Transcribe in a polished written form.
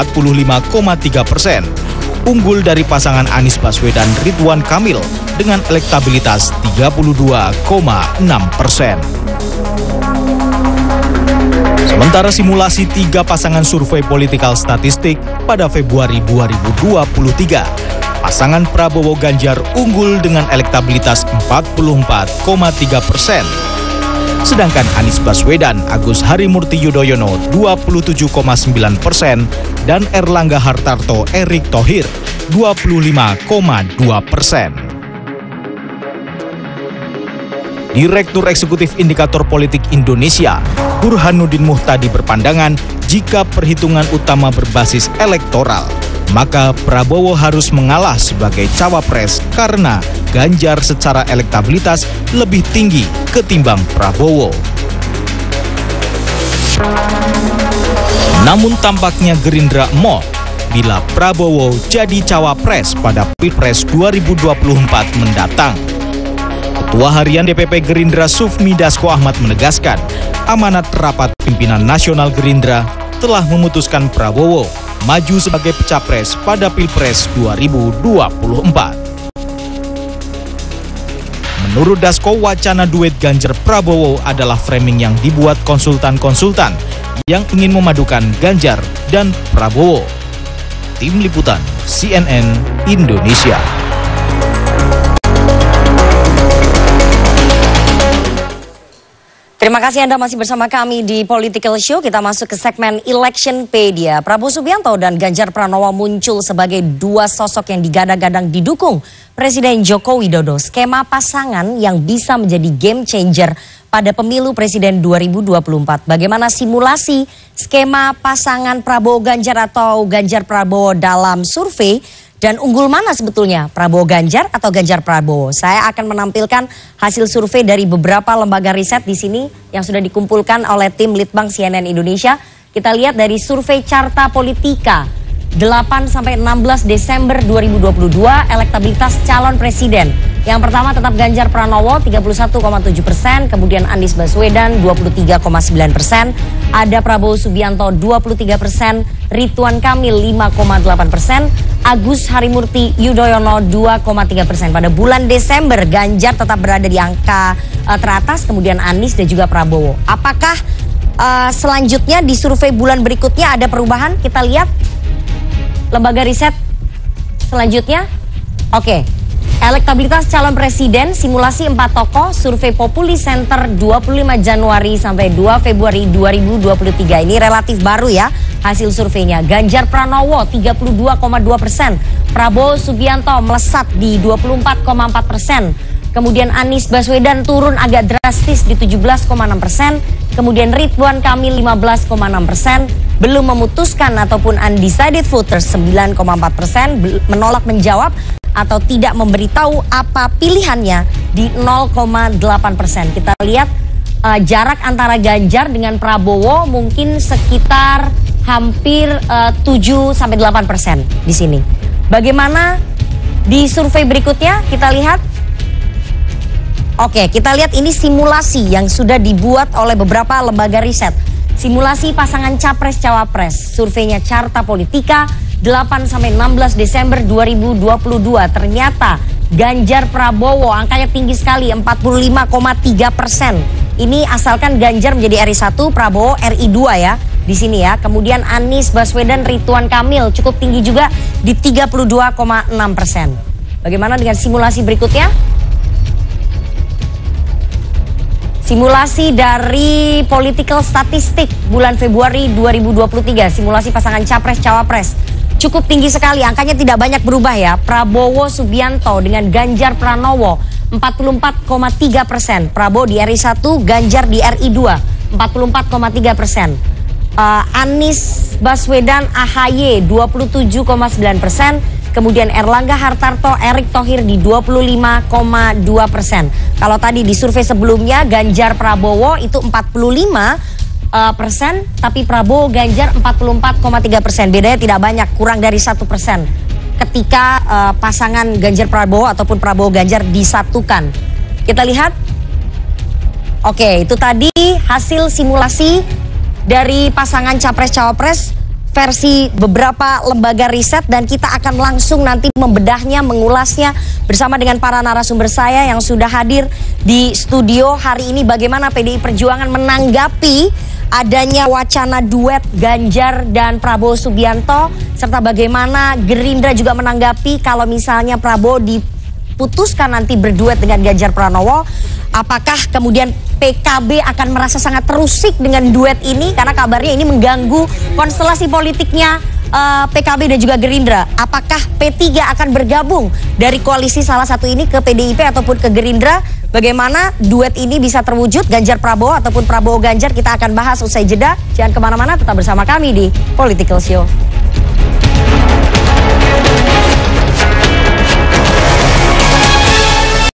45,3%. Unggul dari pasangan Anies Baswedan Ridwan Kamil dengan elektabilitas 32,6%. Sementara simulasi 3 pasangan survei politikal statistik pada Februari 2023, pasangan Prabowo Ganjar unggul dengan elektabilitas 44,3%. Sedangkan Anies Baswedan Agus Harimurti Yudhoyono 27,9% dan Erlangga Hartarto Erick Thohir 25,2%. Direktur Eksekutif Indikator Politik Indonesia, Burhanuddin Muhtadi berpandangan jika perhitungan utama berbasis elektoral, maka Prabowo harus mengalah sebagai cawapres karena Ganjar secara elektabilitas lebih tinggi ketimbang Prabowo. Namun tampaknya Gerindra emoh bila Prabowo jadi cawapres pada Pilpres 2024 mendatang. Ketua Harian DPP Gerindra Sufmi Dasko Ahmad menegaskan, amanat rapat pimpinan nasional Gerindra telah memutuskan Prabowo maju sebagai capres pada Pilpres 2024. Menurut Dasko, wacana duet Ganjar Prabowo adalah framing yang dibuat konsultan-konsultan yang ingin memadukan Ganjar dan Prabowo. Tim Liputan CNN Indonesia. Terima kasih Anda masih bersama kami di Political Show. Kita masuk ke segmen Electionpedia. Prabowo Subianto dan Ganjar Pranowo muncul sebagai dua sosok yang digadang-gadang didukung Presiden Joko Widodo. Skema pasangan yang bisa menjadi game changer pada pemilu Presiden 2024. Bagaimana simulasi skema pasangan Prabowo Ganjar atau Ganjar Prabowo dalam survei? Dan unggul mana sebetulnya, Prabowo Ganjar atau Ganjar Prabowo? Saya akan menampilkan hasil survei dari beberapa lembaga riset di sini yang sudah dikumpulkan oleh tim Litbang CNN Indonesia. Kita lihat dari survei Carta Politika 8-16 Desember 2022, elektabilitas calon presiden. Yang pertama tetap Ganjar Pranowo 31,7%, kemudian Anies Baswedan 23,9%, ada Prabowo Subianto 23%, Ridwan Kamil 5,8%, Agus Harimurti Yudhoyono 2,3%. Pada bulan Desember Ganjar tetap berada di angka teratas, kemudian Anies dan juga Prabowo. Apakah selanjutnya di survei bulan berikutnya ada perubahan? Kita lihat lembaga riset selanjutnya. Oke. Elektabilitas calon presiden, simulasi 4 tokoh, survei Populi Center 25 Januari sampai 2 Februari 2023. Ini relatif baru ya hasil surveinya. Ganjar Pranowo 32,2%, Prabowo Subianto melesat di 24,4%. Kemudian Anies Baswedan turun agak drastis di 17,6%. Kemudian Ridwan Kamil 15,6%. Belum memutuskan ataupun undecided voters 9,4%. Menolak menjawab atau tidak memberitahu apa pilihannya di 0,8%. Kita lihat jarak antara Ganjar dengan Prabowo mungkin sekitar hampir 7-8% di sini. Bagaimana di survei berikutnya? Kita lihat. Oke, kita lihat ini simulasi yang sudah dibuat oleh beberapa lembaga riset. Simulasi pasangan capres-cawapres. Surveinya Carta Politika 8-16 Desember 2022. Ternyata Ganjar Prabowo angkanya tinggi sekali 45,3%. Ini asalkan Ganjar menjadi RI1, Prabowo RI2 ya di sini ya. Kemudian Anies Baswedan, Ridwan Kamil cukup tinggi juga di 32,6%. Bagaimana dengan simulasi berikutnya? Simulasi dari Political Statistik bulan Februari 2023. Simulasi pasangan capres-cawapres. Cukup tinggi sekali, angkanya tidak banyak berubah ya. Prabowo Subianto dengan Ganjar Pranowo 44,3%. Prabowo di RI1, Ganjar di RI2 44,3%. Anies Baswedan AHY 27,9%. Kemudian Erlangga Hartarto, Erick Thohir di 25,2%. Kalau tadi di survei sebelumnya Ganjar Prabowo itu 45%, tapi Prabowo Ganjar 44,3%. Bedanya tidak banyak, kurang dari 1%. Ketika pasangan Ganjar Prabowo ataupun Prabowo Ganjar disatukan. Kita lihat. Oke, itu tadi hasil simulasi dari pasangan capres-cawapres versi beberapa lembaga riset dan kita akan langsung nanti membedahnya, mengulasnya bersama dengan para narasumber saya yang sudah hadir di studio hari ini. Bagaimana PDI Perjuangan menanggapi adanya wacana duet Ganjar dan Prabowo Subianto, serta bagaimana Gerindra juga menanggapi kalau misalnya Prabowo diputuskan nanti berduet dengan Ganjar Pranowo. Apakah kemudian PKB akan merasa sangat terusik dengan duet ini karena kabarnya ini mengganggu konstelasi politiknya PKB dan juga Gerindra. Apakah P3 akan bergabung dari koalisi salah satu ini ke PDIP ataupun ke Gerindra? Bagaimana duet ini bisa terwujud, Ganjar Prabowo ataupun Prabowo Ganjar? Kita akan bahas usai jeda. Jangan kemana-mana, tetap bersama kami di Political Show.